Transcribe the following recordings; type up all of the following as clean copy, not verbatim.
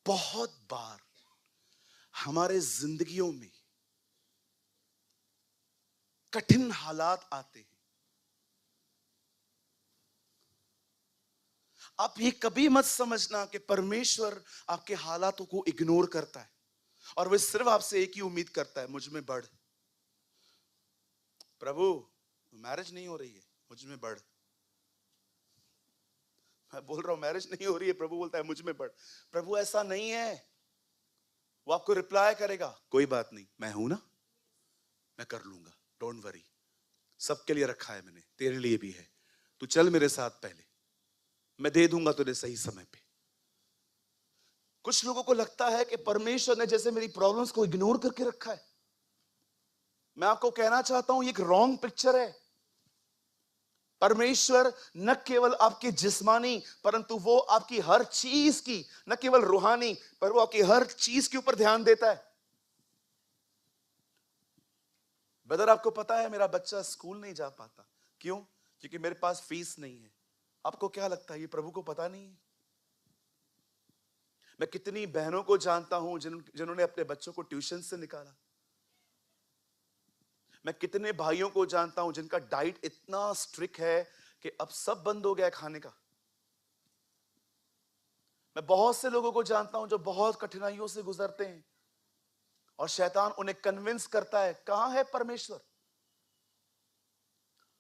बहुत बार हमारे जिंदगियों में कठिन हालात आते हैं। आप ये कभी मत समझना कि परमेश्वर आपके हालातों को इग्नोर करता है और वह सिर्फ आपसे एक ही उम्मीद करता है, मुझ में बढ़। प्रभु मैरिज नहीं हो रही है, मुझ में बढ़। मैं बोल रहा हूं मैरिज नहीं हो रही है, प्रभु बोलता है मुझ में बढ़। प्रभु ऐसा नहीं है। वो आपको रिप्लाई करेगा, कोई बात नहीं, मैं हूं ना, मैं कर लूंगा, डोंट वरी। सबके लिए रखा है मैंने, तेरे लिए भी है। तू चल मेरे साथ, पहले मैं दे दूंगा तुझे सही समय पे। कुछ लोगों को लगता है कि परमेश्वर ने जैसे मेरी प्रॉब्लम्स को इग्नोर करके रखा है। मैं आपको कहना चाहता हूं ये एक रॉन्ग पिक्चर है। परमेश्वर न केवल आपकी जिस्मानी परंतु वो आपकी हर चीज की, न केवल रूहानी पर वो आपकी हर चीज के ऊपर ध्यान देता है। ब्रदर आपको पता है मेरा बच्चा स्कूल नहीं जा पाता, क्यों? क्योंकि मेरे पास फीस नहीं है। आपको क्या लगता है ये प्रभु को पता नहीं है? मैं कितनी बहनों को जानता हूं जिन्होंने अपने बच्चों को ट्यूशन से निकाला। मैं कितने भाइयों को जानता हूं जिनका डाइट इतना स्ट्रिक्ट है कि अब सब बंद हो गया है खाने का। मैं बहुत से लोगों को जानता हूं जो बहुत कठिनाइयों से गुजरते हैं और शैतान उन्हें कन्विंस करता है। कहां है परमेश्वर?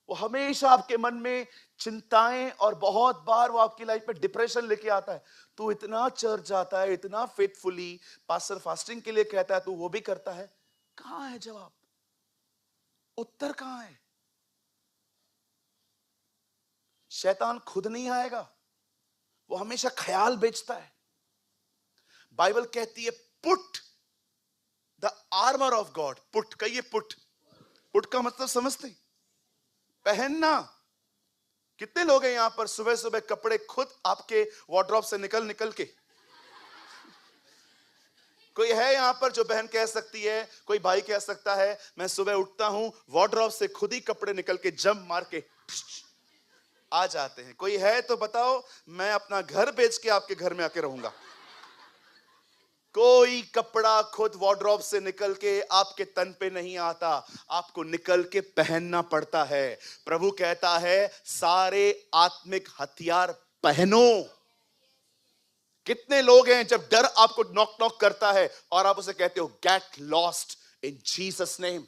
वो हमेशा आपके मन में चिंताएं और बहुत बार वो आपकी लाइफ में डिप्रेशन लेके आता है। तू इतना चर्च जाता है, इतना फेथफुली पास्टर फास्टिंग के लिए कहता है, तू वो भी करता है। कहां है जवाब? उत्तर कहां है? शैतान खुद नहीं आएगा, वो हमेशा ख्याल बेचता है। बाइबल कहती है put the armour of God. Put कहिए, पुट। पुट का मतलब समझते? पहनना। कितने लोग हैं यहां पर सुबह सुबह कपड़े खुद आपके वार्डरोब से निकल निकल के? कोई है यहां पर जो बहन कह सकती है, कोई भाई कह सकता है, मैं सुबह उठता हूं वार्डरोब से खुद ही कपड़े निकल के जंप मार के आ जाते हैं? कोई है तो बताओ, मैं अपना घर बेच के आपके घर में आके रहूंगा। कोई कपड़ा खुद वार्डरोब से निकल के आपके तन पे नहीं आता, आपको निकल के पहनना पड़ता है। प्रभु कहता है सारे आत्मिक हथियार पहनो। कितने लोग हैं जब डर आपको नॉक नॉक करता है और आप उसे कहते हो get lost in Jesus name.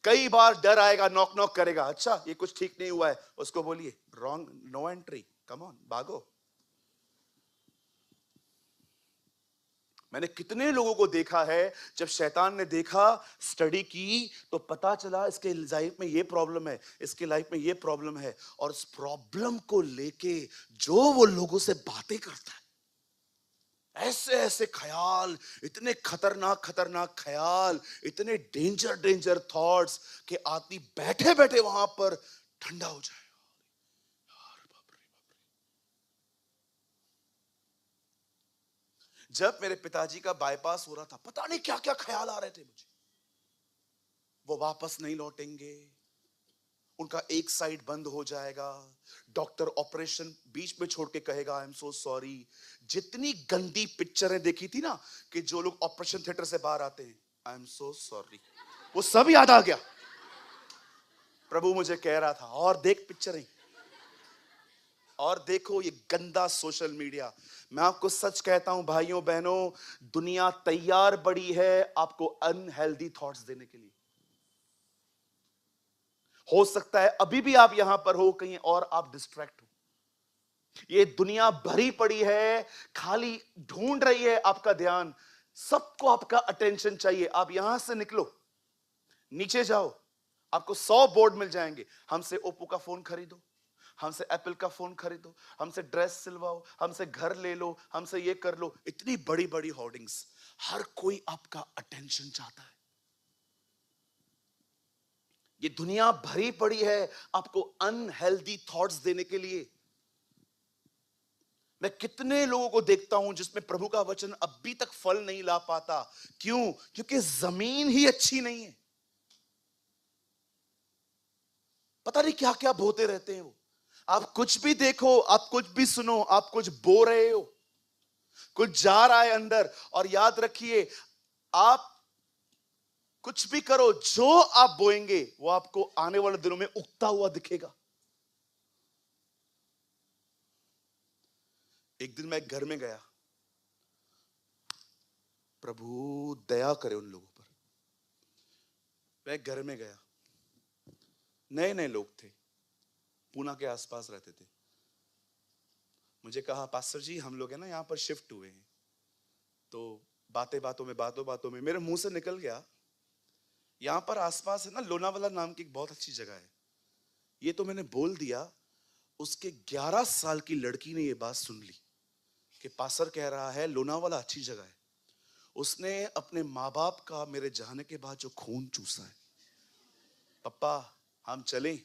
कई बार डर आएगा, नॉक नॉक करेगा, अच्छा ये कुछ ठीक नहीं हुआ है, उसको बोलिए wrong, no entry, come on, भागो। मैंने कितने लोगों को देखा है जब शैतान ने देखा, स्टडी की, तो पता चला इसके लाइफ में ये प्रॉब्लम है, इसके लाइफ में ये प्रॉब्लम है, और उस प्रॉब्लम को लेके जो वो लोगों से बातें करता है, ऐसे ऐसे ख्याल, इतने खतरनाक खतरनाक ख्याल, इतने डेंजर डेंजर थॉट्स कि आदमी बैठे बैठे वहां पर ठंडा हो जाए। जब मेरे पिताजी का बाईपास हो रहा था, पता नहीं क्या क्या ख्याल आ रहे थे मुझे। वो वापस नहीं लौटेंगे, उनका एक साइड बंद हो जाएगा, डॉक्टर ऑपरेशन बीच में छोड़ के कहेगा आई एम सो सॉरी। जितनी गंदी पिक्चरें देखी थी ना कि जो लोग ऑपरेशन थिएटर से बाहर आते हैं, आई एम सो सॉरी, वो सब याद आ गया। प्रभु मुझे कह रहा था और देख पिक्चरें, और देखो ये गंदा सोशल मीडिया। मैं आपको सच कहता हूं भाइयों बहनों, दुनिया तैयार बड़ी है आपको अनहेल्दी थॉट्स देने के लिए। हो सकता है अभी भी आप यहां पर हो, कहीं और आप डिस्ट्रैक्ट हो। ये दुनिया भरी पड़ी है, खाली ढूंढ रही है आपका ध्यान। सबको आपका अटेंशन चाहिए। आप यहां से निकलो, नीचे जाओ, आपको 100 बोर्ड मिल जाएंगे। हमसे ओप्पो का फोन खरीदो, हमसे एप्पल का फोन खरीदो, हमसे ड्रेस सिलवाओ, हमसे घर ले लो, हमसे ये कर लो। इतनी बड़ी बड़ी होर्डिंग्स, हर कोई आपका अटेंशन चाहता है। ये दुनिया भरी पड़ी है आपको अनहेल्दी थॉट्स देने के लिए। मैं कितने लोगों को देखता हूं जिसमें प्रभु का वचन अभी तक फल नहीं ला पाता। क्यों? क्योंकि जमीन ही अच्छी नहीं है। पता नहीं क्या क्या बोते रहते हैं वो। आप कुछ भी देखो, आप कुछ भी सुनो, आप कुछ बो रहे हो। कुछ जा रहा है अंदर। और याद रखिए, आप कुछ भी करो, जो आप बोएंगे वो आपको आने वाले दिनों में उगता हुआ दिखेगा। एक दिन मैं घर में गया, प्रभु दया करे उन लोगों पर। मैं घर में गया, नए नए लोग थे, पूना के आसपास रहते थे। मुझे कहा, पास्टर जी हम लोग है ना यहाँ पर शिफ्ट हुए हैं। तो बातों बातों में मेरे मुंह से निकल गया, यहाँ पर आसपास है ना लोनावाला नाम की एक बहुत अच्छी जगह है। ये तो मैंने बोल दिया। उसके 11 साल की लड़की ने ये बात सुन ली कि पास्टर कह रहा है लोनावाला अच्छी जगह है। उसने अपने माँ बाप का मेरे जाने के बाद जो खून चूसा है, पापा हम चलें।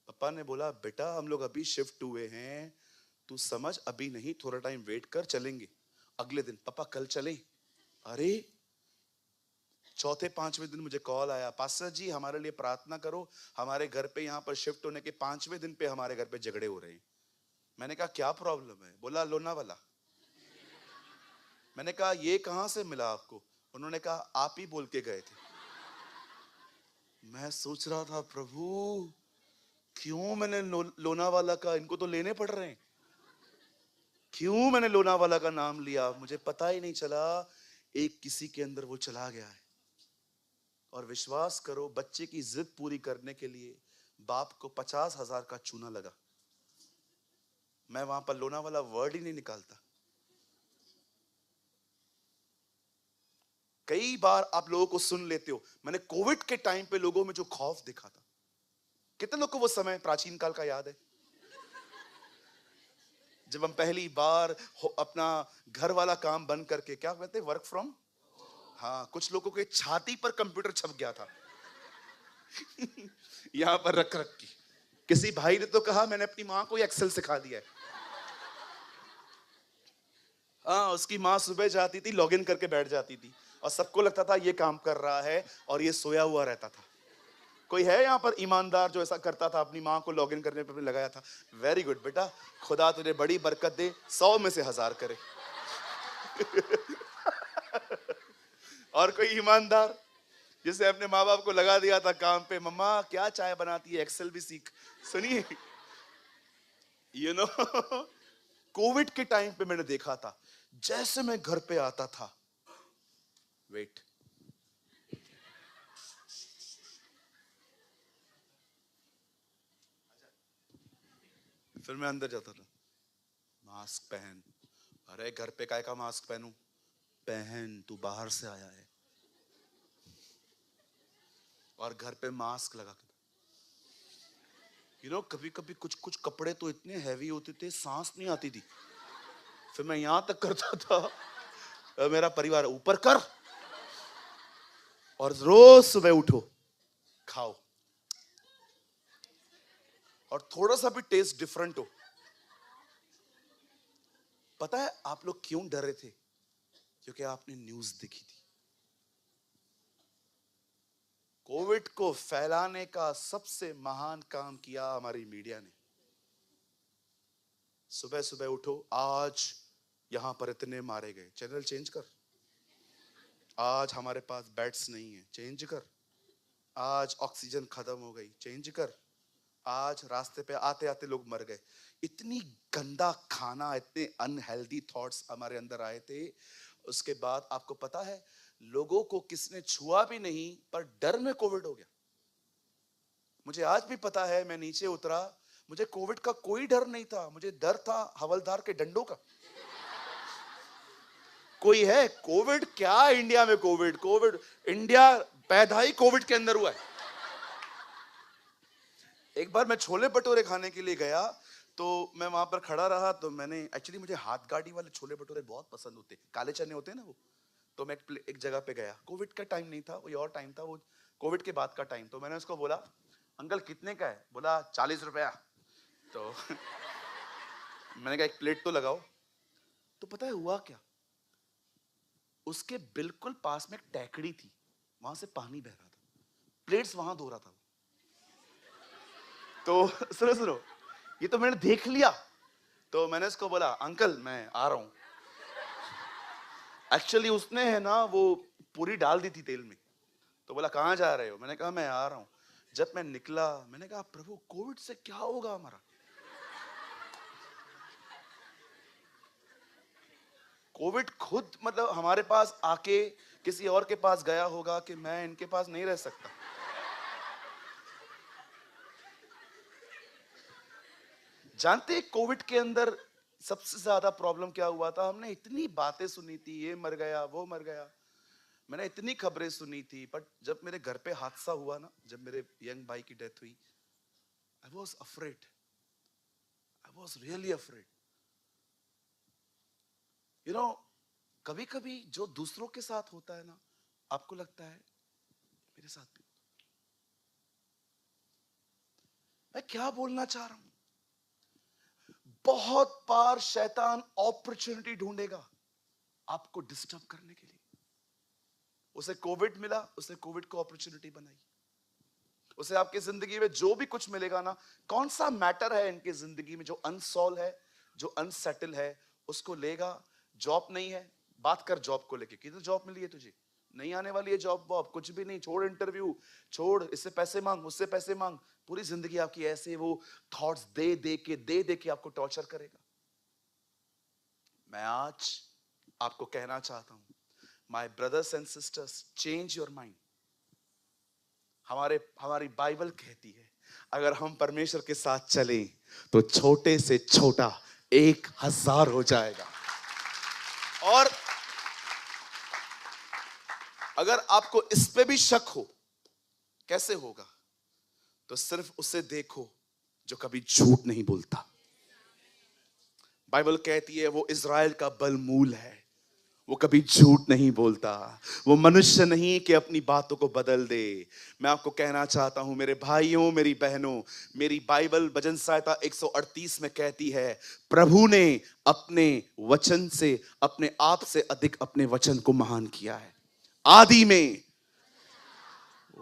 पापा ने बोला, बेटा हम लोग अभी शिफ्ट हुए हैं, तू समझ, अभी नहीं, थोड़ा टाइम वेट कर, चलेंगे। अगले दिन, पापा कल चलें। अरे चौथे पांचवें दिन मुझे कॉल आया, पास्टर जी हमारे लिए प्रार्थना करो, हमारे घर पे यहाँ पर शिफ्ट होने के 5वें दिन पे हमारे घर पे झगड़े हो रहे हैं। मैंने कहा क्या प्रॉब्लम है? बोला लोनावाला। मैंने कहा ये कहां से मिला आपको? उन्होंने कहा आप ही बोल के गए थे। मैं सोच रहा था, प्रभु क्यों मैंने लोनावाला का, इनको तो लेने पड़ रहे हैं, क्यों मैंने लोनावाला का नाम लिया? मुझे पता ही नहीं चला, एक किसी के अंदर वो चला गया है। और विश्वास करो, बच्चे की जिद पूरी करने के लिए बाप को 50,000 का चूना लगा। मैं वहां पर लोनावाला वर्ड ही नहीं निकालता। कई बार आप लोगों को सुन लेते हो, मैंने कोविड के टाइम पे लोगों में जो खौफ देखा था, कितने लोग को वो समय प्राचीन काल का याद है, जब हम पहली बार अपना घर वाला काम बंद करके, क्या कहते हैं, वर्क फ्रॉम, हाँ, कुछ लोगों के छाती पर कंप्यूटर छप गया था यहां पर रख रख के। किसी भाई ने तो कहा मैंने अपनी मां को एक्सेल सिखा दिया है। हाँ, उसकी माँ सुबह जाती थी, लॉगिन करके बैठ जाती थी और सबको लगता था ये काम कर रहा है और ये सोया हुआ रहता था। कोई है यहाँ पर ईमानदार जो ऐसा करता था, अपनी माँ को लॉगिन करने पर लगाया था? वेरी गुड बेटा, खुदा तुझे बड़ी बरकत दे, 100 में से 1000 करे और कोई ईमानदार जिसे अपने माँ बाप को लगा दिया था काम पे, मम्मा क्या चाय बनाती है, एक्सेल भी सीख। सुनिए, यू नो कोविड के टाइम पे मैंने देखा था, जैसे मैं घर पे आता था, वेट, फिर मैं अंदर जाता था, मास्क पहन। अरे घर पे काय का मास्क पहनूं? पहन, तू बाहर से आया है। और घर पे मास्क लगा के, कभी कभी कुछ कुछ कपड़े तो इतने हैवी होते थे, सांस नहीं आती थी। फिर मैं यहां तक करता था, मेरा परिवार ऊपर कर, और रोज सुबह उठो, खाओ, और थोड़ा सा भी टेस्ट डिफरेंट हो। पता है आप लोग क्यों डर रहे थे? क्योंकि आपने न्यूज देखी थी। कोविड को फैलाने का सबसे महान काम किया हमारी मीडिया ने। सुबह सुबह उठो, आज यहां पर इतने मारे गए, चैनल चेंज कर। आज हमारे पास बेड्स नहीं है, चेंज कर। आज ऑक्सीजन खत्म हो गई, चेंज कर। आज रास्ते पे आते आते लोग मर गए। इतनी गंदा खाना, इतने अनहेल्दी थॉट्स हमारे अंदर आए थे। उसके बाद आपको पता है, लोगों को किसने छुआ भी नहीं, पर डर में कोविड हो गया। मुझे आज भी पता है, मैं नीचे उतरा, मुझे कोविड का कोई डर नहीं था, मुझे डर था हवलदार के डंडों का। कोई है कोविड क्या इंडिया में? कोविड कोविड इंडिया पैदा ही कोविड के अंदर हुआ है। एक बार मैं छोले भटूरे खाने के लिए गया, तो मैं वहां पर खड़ा रहा, तो मैंने एक्चुअली, मुझे हाथ गाड़ी वाले छोले भटूरे बहुत पसंद होते, काले चने होते हैं ना वो। तो मैं एक जगह पे गया, कोविड का टाइम नहीं था, कोई और टाइम था, वो कोविड के बाद का टाइम। तो मैंने उसको बोला, अंकल कितने का है? बोला 40 रुपया। तो मैंने कहा एक प्लेट तो लगाओ। तो पता है हुआ क्या, उसके बिल्कुल पास में एक टैकड़ी थी, वहां से पानी बह रहा था, प्लेट्स वहां धो रहा था। तो सुनो सुनो, ये तो मैंने देख लिया। तो मैंने उसको बोला, अंकल मैं आ रहा हूं। एक्चुअली उसने है ना वो पूरी डाल दी थी तेल में। तो बोला कहाँ जा रहे हो? मैंने कहा मैं आ रहा हूँ। जब मैं निकला मैंने कहा प्रभु कोविड से क्या होगा हमारा? कोविड खुद मतलब हमारे पास आके किसी और के पास गया होगा कि मैं इनके पास नहीं रह सकता। जानते कोविड के अंदर सबसे ज्यादा प्रॉब्लम क्या हुआ था? हमने इतनी बातें सुनी थी, ये मर गया वो मर गया, मैंने इतनी खबरें सुनी थी, बट जब मेरे घर पे हादसा हुआ ना, जब मेरे यंग भाई की डेथ हुई, I was afraid, I was really afraid. You know, कभी कभी जो दूसरों के साथ होता है ना, आपको लगता है मेरे साथ भी। मैं क्या बोलना चाह रहा हूं? बहुत बार शैतान अपॉर्चुनिटी ढूंढेगा आपको डिस्टर्ब करने के लिए। उसे कोविड मिला, उसने कोविड को अपॉर्चुनिटी बनाई। उसे आपकी जिंदगी में जो भी कुछ मिलेगा ना, कौन सा मैटर है इनकी जिंदगी में जो अनसॉल्व है, जो अनसेटल है, उसको लेगा। जॉब नहीं है, बात कर जॉब को लेके, किधर जॉब मिली है तुझे? नहीं आने वाली है जॉब वॉब कुछ भी नहीं, छोड़ इंटरव्यू, छोड़, इससे पैसे मांग, उससे पैसे मांग। पूरी जिंदगी आपकी ऐसे वो थॉट्स दे दे के आपको टॉर्चर करेगा। मैं आज आपको कहना चाहता हूं, my brothers and sisters, change your mind. हमारी बाइबल कहती है अगर हम परमेश्वर के साथ चलें तो छोटे से छोटा 1000 हो जाएगा। और अगर आपको इस पे भी शक हो कैसे होगा, तो सिर्फ उसे देखो जो कभी झूठ नहीं बोलता। बाइबल कहती है वो इज़राइल का बलमूल है, वो कभी झूठ नहीं बोलता, वो मनुष्य नहीं कि अपनी बातों को बदल दे। मैं आपको कहना चाहता हूं मेरे भाइयों मेरी बहनों, मेरी बाइबल भजन संहिता 138 में कहती है प्रभु ने अपने वचन से, अपने आप से अधिक अपने वचन को महान किया है। आदि में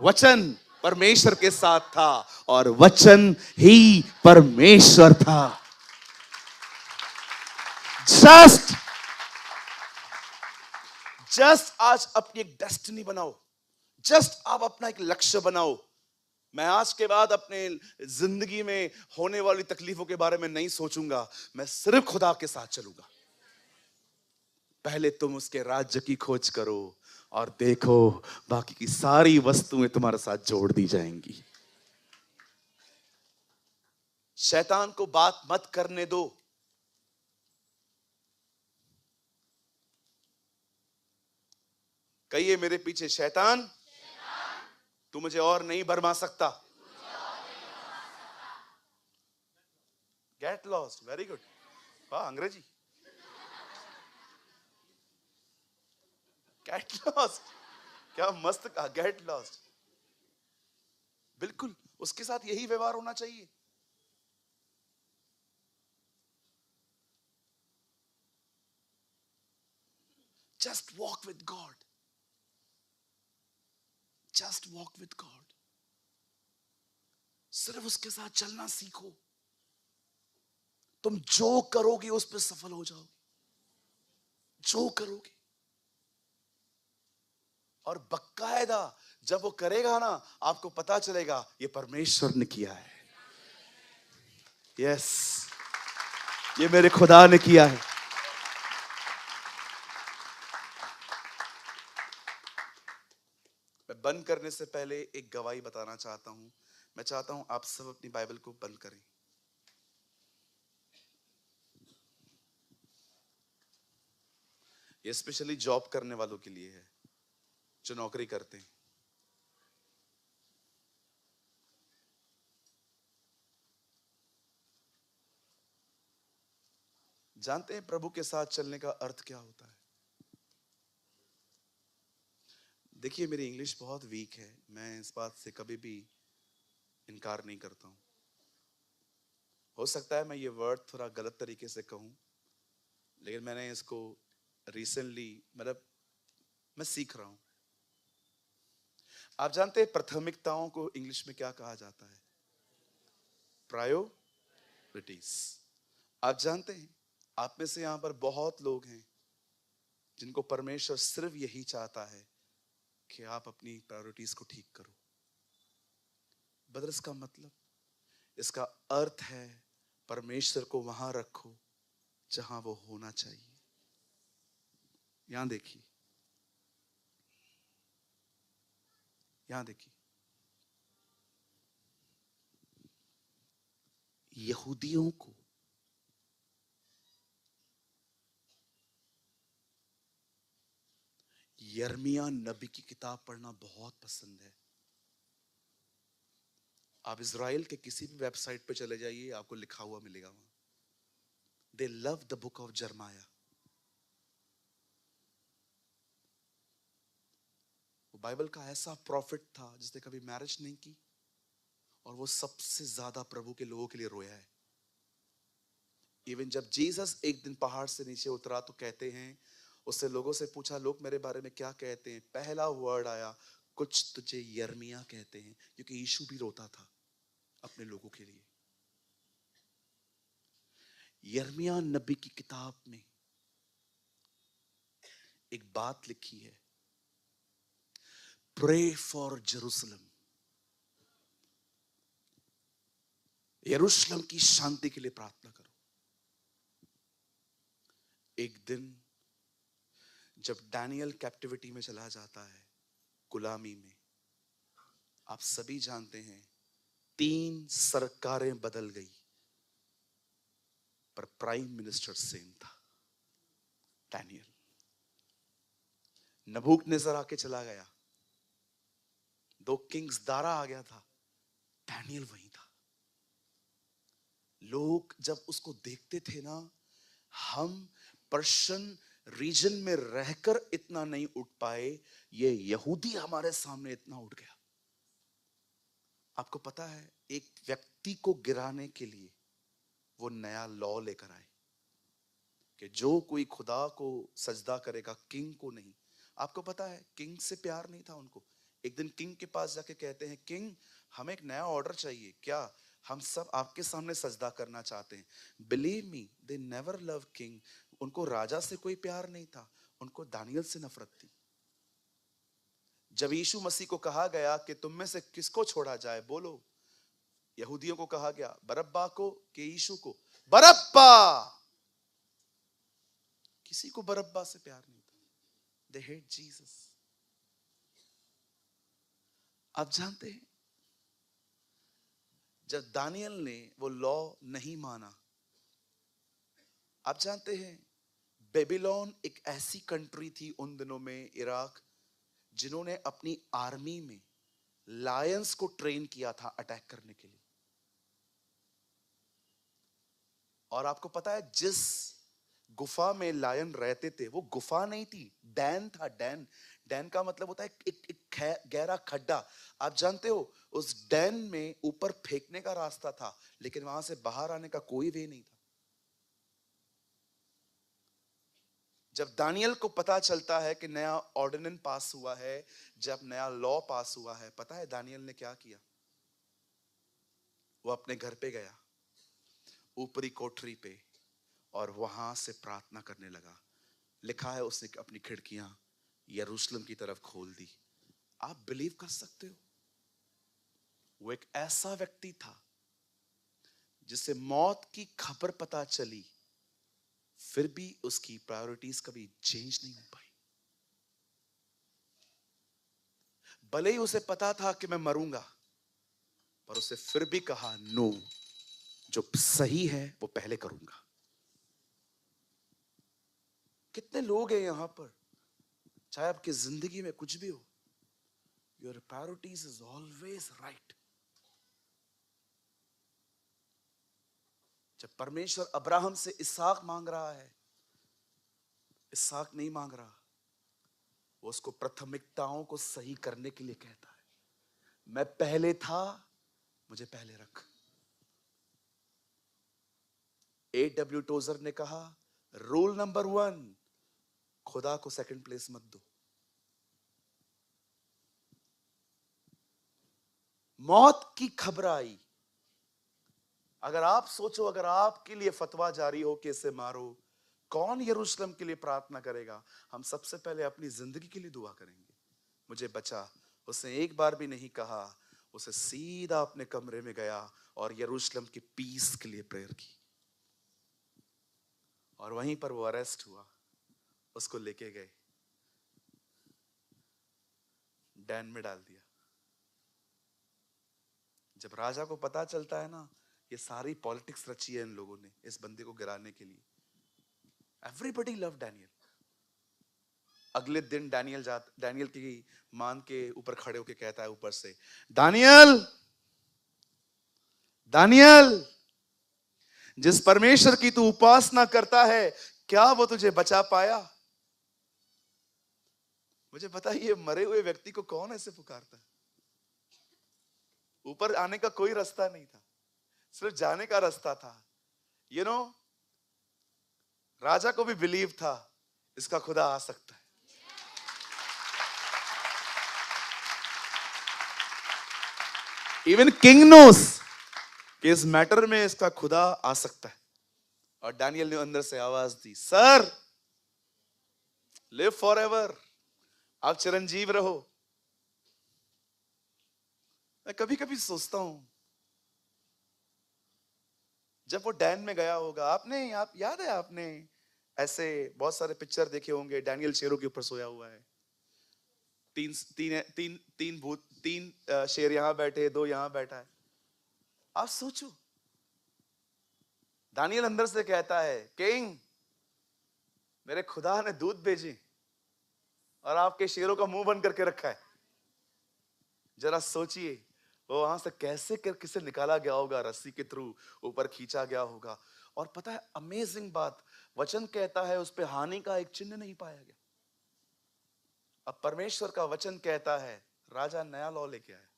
वचन परमेश्वर के साथ था और वचन ही परमेश्वर था। जस्ट आज अपनी एक डेस्टिनी बनाओ, जस्ट आप अपना एक लक्ष्य बनाओ। मैं आज के बाद अपने जिंदगी में होने वाली तकलीफों के बारे में नहीं सोचूंगा, मैं सिर्फ खुदा के साथ चलूंगा। पहले तुम उसके राज्य की खोज करो और देखो बाकी की सारी वस्तुएं तुम्हारे साथ जोड़ दी जाएंगी। शैतान को बात मत करने दो। कहिए मेरे पीछे, शैतान तू मुझे और नहीं भरमा सकता। गेट लॉस्ट, वेरी गुड, वाह अंग्रेजी। गेट लॉस्ट, क्या मस्त कहा, गेट लॉस्ट। बिल्कुल उसके साथ यही व्यवहार होना चाहिए। Just walk with God, just walk with God. सिर्फ उसके साथ चलना सीखो, तुम जो करोगे उस पर सफल हो जाओगे, जो करोगे। और बकायदा जब वो करेगा ना, आपको पता चलेगा ये परमेश्वर ने किया है। यस, ये मेरे खुदा ने किया है। मैं बंद करने से पहले एक गवाही बताना चाहता हूं। मैं चाहता हूं आप सब अपनी बाइबल को बंद करें। ये स्पेशली जॉब करने वालों के लिए है, जो नौकरी करते हैं। जानते हैं प्रभु के साथ चलने का अर्थ क्या होता है? देखिए मेरी इंग्लिश बहुत वीक है, मैं इस बात से कभी भी इनकार नहीं करता हूं। हो सकता है मैं ये वर्ड थोड़ा गलत तरीके से कहूं, लेकिन मैंने इसको रिसेंटली मतलब मैं सीख रहा हूं। आप जानते हैं प्राथमिकताओं को इंग्लिश में क्या कहा जाता है? प्रायोरिटीज। आप जानते हैं आप में से यहां पर बहुत लोग हैं जिनको परमेश्वर सिर्फ यही चाहता है कि आप अपनी प्रायोरिटीज को ठीक करो। बदर इसका मतलब, इसका अर्थ है परमेश्वर को वहां रखो जहां वो होना चाहिए। यहां देखिए, यहां देखिए, यहूदियों को यिर्मयाह नबी की किताब पढ़ना बहुत पसंद है। आप इज़राइल के किसी भी वेबसाइट पे चले जाइए, आपको लिखा हुआ मिलेगा वहां, दे love the book of Jeremiah. वो बाइबल का ऐसा प्रॉफिट था जिसने कभी मैरिज नहीं की, और वो सबसे ज्यादा प्रभु के लोगों के लिए रोया है। इवन जब जीसस एक दिन पहाड़ से नीचे उतरा तो कहते हैं, उससे लोगों से पूछा, लोग मेरे बारे में क्या कहते हैं? पहला वर्ड आया, कुछ तुझे यिर्मयाह कहते हैं, क्योंकि यीशु भी रोता था अपने लोगों के लिए। यिर्मयाह नबी की किताब में एक बात लिखी है, प्रे फॉर जेरूशलम, यरूशलेम की शांति के लिए प्रार्थना करो। एक दिन जब डैनियल कैप्टिविटी में चला जाता है, गुलामी में, आप सभी जानते हैं 3 सरकारें बदल गई, पर प्राइम मिनिस्टर सेम था, डैनियल। नबूकदनेस्सर आके चला गया, 2 किंग्स दारा आ गया था, डैनियल वहीं था। लोग जब उसको देखते थे ना, हम पर्शियन रीजन में रहकर इतना नहीं उठ पाए, ये यहूदी हमारे सामने इतना उठ गया। आपको पता है, एक व्यक्ति को गिराने के लिए वो नया लॉ लेकर आए कि जो कोई खुदा को सजदा करेगा, किंग को नहीं। आपको पता है, किंग से प्यार नहीं था उनको। एक दिन किंग के पास जाके कहते हैं, किंग हमें एक नया ऑर्डर चाहिए, क्या? हम सब आपके सामने सजदा करना चाहते हैं। Believe me, they never love king. उनको राजा से कोई प्यार नहीं था, उनको दानियल से नफरत थी। जब यीशु मसीह को कहा गया कि तुम में से किसको छोड़ा जाए, बोलो। यहूदियों को कहा गया बरब्बा को कि यीशु को? बरब्बा। किसी को बरब्बा से प्यार नहीं था। They hate Jesus. आप जानते हैं, जब दानियल ने वो लॉ नहीं माना, आप जानते हैं बेबीलोन एक ऐसी कंट्री थी उन दिनों में, इराक, जिन्होंने अपनी आर्मी में लायंस को ट्रेन किया था अटैक करने के लिए। और आपको पता है, जिस गुफा में लायन रहते थे, वो गुफा नहीं थी, डैन था। डैन, डैन का मतलब होता है एक गहरा खड्डा। आप जानते हो, उस डैन में ऊपर फेंकने का रास्ता था, लेकिन वहां से बाहर आने का कोई वे नहीं था। जब दानियल को पता चलता है कि नया ऑर्डिनेंस पास हुआ है, जब नया लॉ पास हुआ है, पता है दानियल ने क्या किया? वो अपने घर पे गया, ऊपरी कोठरी पे, और वहां से प्रार्थना करने लगा। लिखा है, उसने अपनी खिड़कियां यरूशलेम की तरफ खोल दी। आप बिलीव कर सकते हो, वो एक ऐसा व्यक्ति था जिसे मौत की खबर पता चली, फिर भी उसकी प्रायोरिटीज कभी चेंज नहीं हो पाई। भले ही उसे पता था कि मैं मरूंगा, पर उसे फिर भी कहा, नो, जो सही है वो पहले करूंगा। कितने लोग हैं यहां पर, चाहे आपकी जिंदगी में कुछ भी हो, your priorities is always right. जब परमेश्वर अब्राहम से इसहाक मांग रहा है, इसहाक नहीं मांग रहा, वो उसको प्राथमिकताओं को सही करने के लिए कहता है, मैं पहले था, मुझे पहले रख। A.W. टोजर ने कहा, रूल नंबर 1, खुदा को सेकंड प्लेस मत दो। मौत की खबर आई, अगर आप सोचो, अगर आपके लिए फतवा जारी हो कि इसे मारो, कौन यरूशलेम के लिए प्रार्थना करेगा? हम सबसे पहले अपनी जिंदगी के लिए दुआ करेंगे। मुझे बचा, उसने एक बार भी नहीं कहा। उसे सीधा अपने कमरे में गया और यरूशलेम की पीस के लिए प्रेयर की। और वहीं पर वो अरेस्ट हुआ। उसको लेके गए, डैन में डाल दिया। जब राजा को पता चलता है ना, ये सारी पॉलिटिक्स रची है इन लोगों ने इस बंदे को गिराने के लिए। Everybody love Daniel. अगले दिन डैनियल की मान के ऊपर खड़े होके कहता है ऊपर से, दानियल, दानियल, जिस परमेश्वर की तू उपासना करता है, क्या वो तुझे बचा पाया? मुझे पता है ये मरे हुए व्यक्ति को कौन ऐसे पुकारता है। ऊपर आने का कोई रास्ता नहीं था, सिर्फ जाने का रास्ता था। यू नो, राजा को भी बिलीव था इसका खुदा आ सकता है। इवन किंग नोस कि इस मैटर में इसका खुदा आ सकता है। और डैनियल ने अंदर से आवाज दी, सर, लिव फॉर एवर, आप चिरंजीव रहो। मैं कभी कभी सोचता हूं, जब वो डैन में गया होगा, आप याद है, आपने ऐसे बहुत सारे पिक्चर देखे होंगे, डैनियल शेरों के ऊपर सोया हुआ है। तीन तीन तीन तीन भूत, तीन शेर यहां बैठे, दो यहां बैठा है। आप सोचो, दानियल अंदर से कहता है, किंग, मेरे खुदा ने दूध भेजी और आपके शेरों का मुंह बंद करके रखा है। जरा सोचिए, वो वहां से कैसे कर किसे निकाला गया होगा, रस्सी के थ्रू ऊपर खींचा गया होगा। और पता है अमेजिंग बात, वचन कहता है उस पे हानि का एक चिन्ह नहीं पाया गया। अब परमेश्वर का वचन कहता है, राजा नया लॉ लेके आया।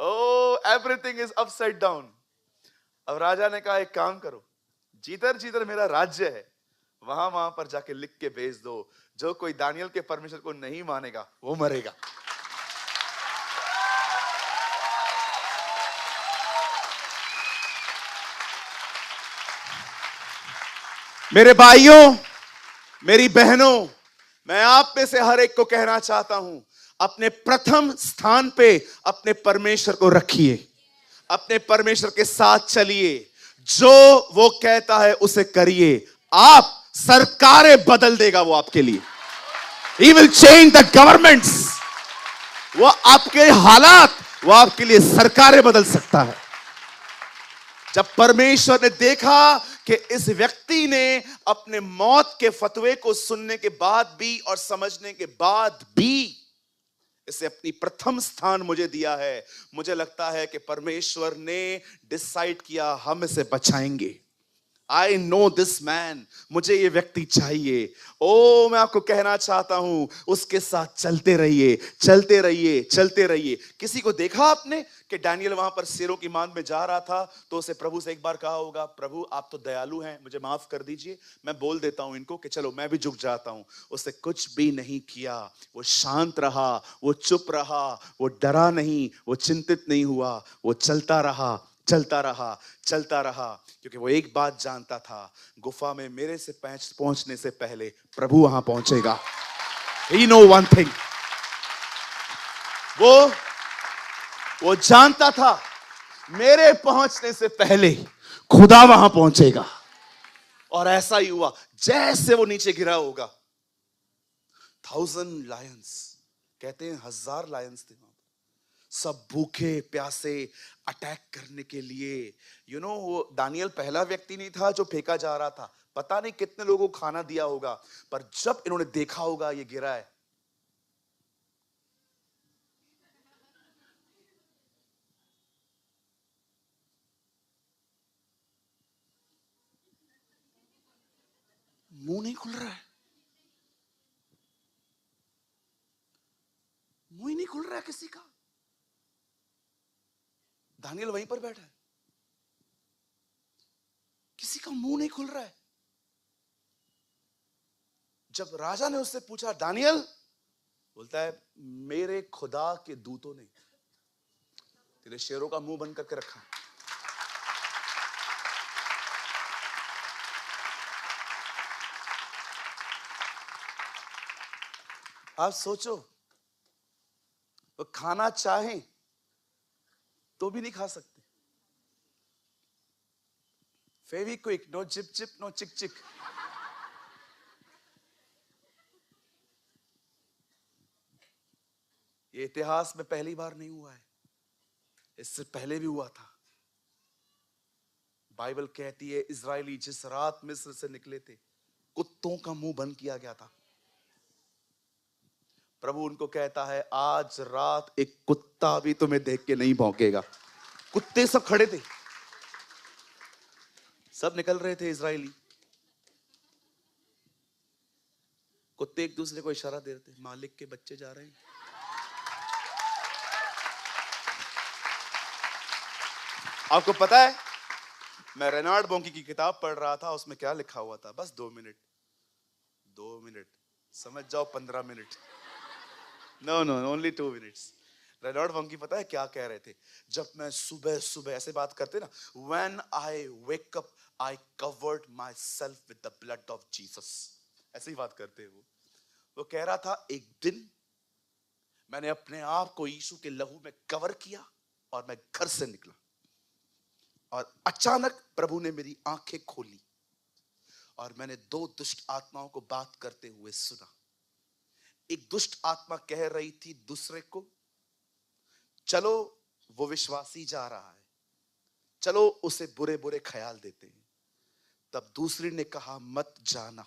ओह, एवरीथिंग इज अपसाइड डाउन। अब राजा ने कहा, एक काम करो, जिधर जिधर मेरा राज्य है वहां वहां पर जाके लिख के भेज दो, जो कोई दानियल के परमेश्वर को नहीं मानेगा वो मरेगा। मेरे भाइयों, मेरी बहनों, मैं आप में से हर एक को कहना चाहता हूं, अपने प्रथम स्थान पे अपने परमेश्वर को रखिए, अपने परमेश्वर के साथ चलिए, जो वो कहता है उसे करिए। आप सरकारें बदल देगा वो आपके लिए। He will change the governments। वो आपके हालात, वो आपके लिए सरकारें बदल सकता है। जब परमेश्वर ने देखा कि इस व्यक्ति ने अपने मौत के फतवे को सुनने के बाद भी और समझने के बाद भी इसे अपनी प्रथम स्थान मुझे दिया है, मुझे लगता है कि परमेश्वर ने डिसाइड किया हम इसे बचाएंगे। आई नो दिस मैन, मुझे ये व्यक्ति चाहिए। ओ, मैं आपको कहना चाहता हूं, उसके साथ चलते रहिए, चलते रहिए, चलते रहिए। किसी को देखा आपने कि डैनियल वहां पर शेरों की मान में जा रहा था तो उसे प्रभु से एक बार कहा होगा, प्रभु आप तो दयालु हैं, मुझे माफ कर दीजिए, मैं बोल देता हूं इनको कि चलो मैं भी झुक जाता हूं। उसने कुछ भी नहीं किया, वो शांत रहा, वो चुप रहा, वो डरा नहीं, वो चिंतित नहीं हुआ, वो चलता रहा, चलता रहा, चलता रहा, क्योंकि वो एक बात जानता था, गुफा में मेरे से पहुंचने से पहले प्रभु वहां पहुंचेगा। He know one thing। वो जानता था मेरे पहुंचने से पहले खुदा वहां पहुंचेगा। और ऐसा ही हुआ, जैसे वो नीचे गिरा होगा, 1000 लायंस, कहते हैं 1000 लायंस थे, सब भूखे प्यासे अटैक करने के लिए। यू नो, वो दानियल पहला व्यक्ति नहीं था जो फेंका जा रहा था, पता नहीं कितने लोगों को खाना दिया होगा, पर जब इन्होंने देखा होगा ये गिरा है, मुंह नहीं खुल रहा है, मुंह ही नहीं खुल रहा है किसी का। दानियल वहीं पर बैठा है, किसी का मुंह नहीं खुल रहा है। जब राजा ने उससे पूछा, दानियल, बोलता है, मेरे खुदा के दूतों ने तेरे शेरों का मुंह बंद करके रखा। आप सोचो, वो खाना चाहें तो भी नहीं खा सकते। फेविक्विक, नो चिप चिप, नो चिक चिक। ये इतिहास में पहली बार नहीं हुआ है, इससे पहले भी हुआ था। बाइबल कहती है इजरायली जिस रात मिस्र से निकले थे, कुत्तों का मुंह बंद किया गया था। प्रभु उनको कहता है आज रात एक कुत्ता भी तुम्हें देख के नहीं भौंकेगा। कुत्ते सब खड़े थे, सब निकल रहे थे इजरायली। कुत्ते एक दूसरे को इशारा दे रहे थे, मालिक के बच्चे जा रहे हैं। आपको पता है, मैं रेनार्ड बोंकी की किताब पढ़ रहा था, उसमें क्या लिखा हुआ था? बस 2 मिनट, 2 मिनट समझ जाओ, 15 minute, no no, only 2 minutes. रेनार्ड बोंकी पता है क्या कह रहे थे? जब मैं सुबह सुबह ऐसे बात करते ना, when I wake up I covered my self with the blood of Jesus, ऐसे ही बात करते हैं वो कह रहा था एक दिन मैंने अपने आप को यीशु के लहू में कवर किया और मैं घर से निकला और अचानक प्रभु ने मेरी आंखें खोली और मैंने 2 दुष्ट आत्माओं को बात करते हुए सुना। एक दुष्ट आत्मा कह रही थी दूसरे को, चलो वो विश्वासी जा रहा है, चलो उसे बुरे बुरे ख्याल देते हैं। तब दूसरी ने कहा मत जाना,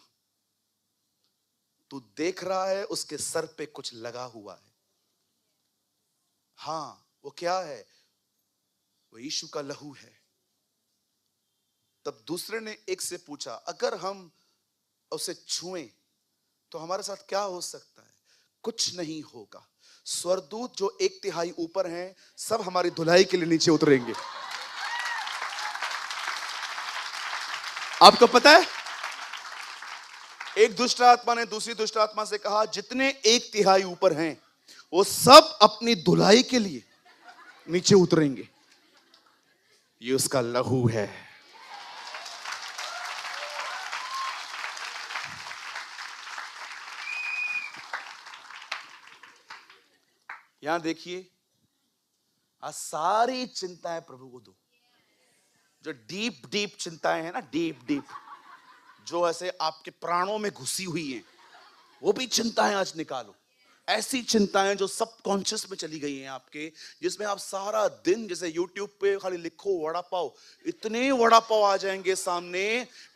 तू देख रहा है उसके सर पे कुछ लगा हुआ है। हाँ, वो क्या है? वो यीशु का लहू है। तब दूसरे ने एक से पूछा अगर हम उसे छुएं तो हमारे साथ क्या हो सकता है? कुछ नहीं होगा, स्वर्गदूत जो 1/3 ऊपर हैं सब हमारी धुलाई के लिए नीचे उतरेंगे। आपको पता है, एक दुष्ट आत्मा ने दूसरी दुष्ट आत्मा से कहा जितने 1/3 ऊपर हैं वो सब अपनी धुलाई के लिए नीचे उतरेंगे। ये उसका लहू है। यहां देखिए, आज सारी चिंताएं प्रभु को दो। जो डीप डीप चिंताएं हैं ना, डीप डीप, जो ऐसे आपके प्राणों में घुसी हुई हैं, वो भी चिंताएं आज निकालो। ऐसी चिंताएं जो सबकॉन्शियस में चली गई हैं आपके, जिसमें आप सारा दिन जैसे यूट्यूब पे खाली लिखो वड़ा पाव, इतने वड़ा पाव आ जाएंगे सामने,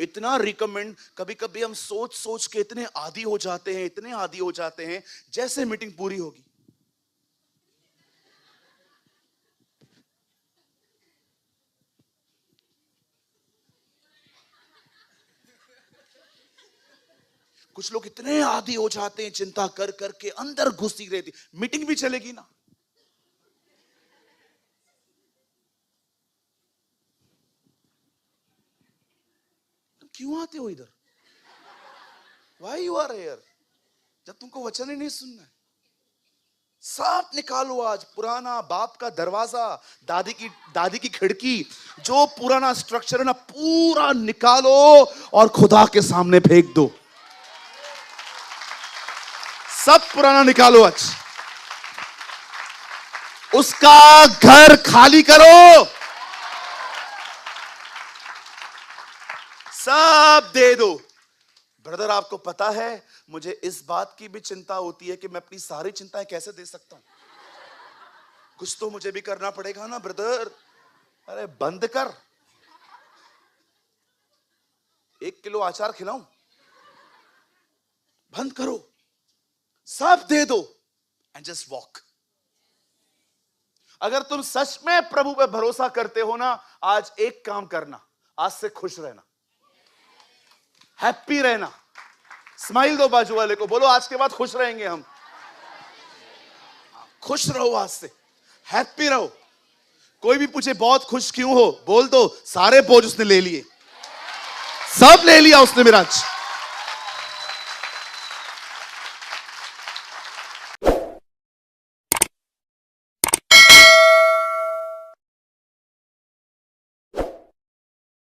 इतना रिकमेंड। कभी कभी हम सोच सोच के इतने आदी हो जाते हैं, इतने आदी हो जाते हैं, जैसे मीटिंग पूरी होगी कुछ लोग इतने आदी हो जाते हैं चिंता कर करके, अंदर घुसी रहती। मीटिंग भी चलेगी ना, तुम क्यों आते हो इधर? Why you are here? जब तुमको वचन ही नहीं सुनना है। सब निकालो आज, पुराना बाप का दरवाजा, दादी की खिड़की, जो पुराना स्ट्रक्चर है ना, पूरा निकालो और खुदा के सामने फेंक दो। सब पुराना निकालो आज, उसका घर खाली करो, सब दे दो। ब्रदर, आपको पता है मुझे इस बात की भी चिंता होती है कि मैं अपनी सारी चिंताएं कैसे दे सकता हूं। कुछ तो मुझे भी करना पड़ेगा ना ब्रदर। अरे बंद कर, 1 किलो अचार खिलाऊं? बंद करो, सब दे दो एंड जस्ट वॉक। अगर तुम सच में प्रभु पे भरोसा करते हो ना, आज एक काम करना, आज से खुश रहना, हैप्पी रहना। स्माइल दो बाजू वाले को, बोलो आज के बाद खुश रहेंगे हम। खुश रहो, आज से हैप्पी रहो। कोई भी पूछे बहुत खुश क्यों हो, बोल दो सारे बोझ उसने ले लिए, सब ले लिया उसने मेरा।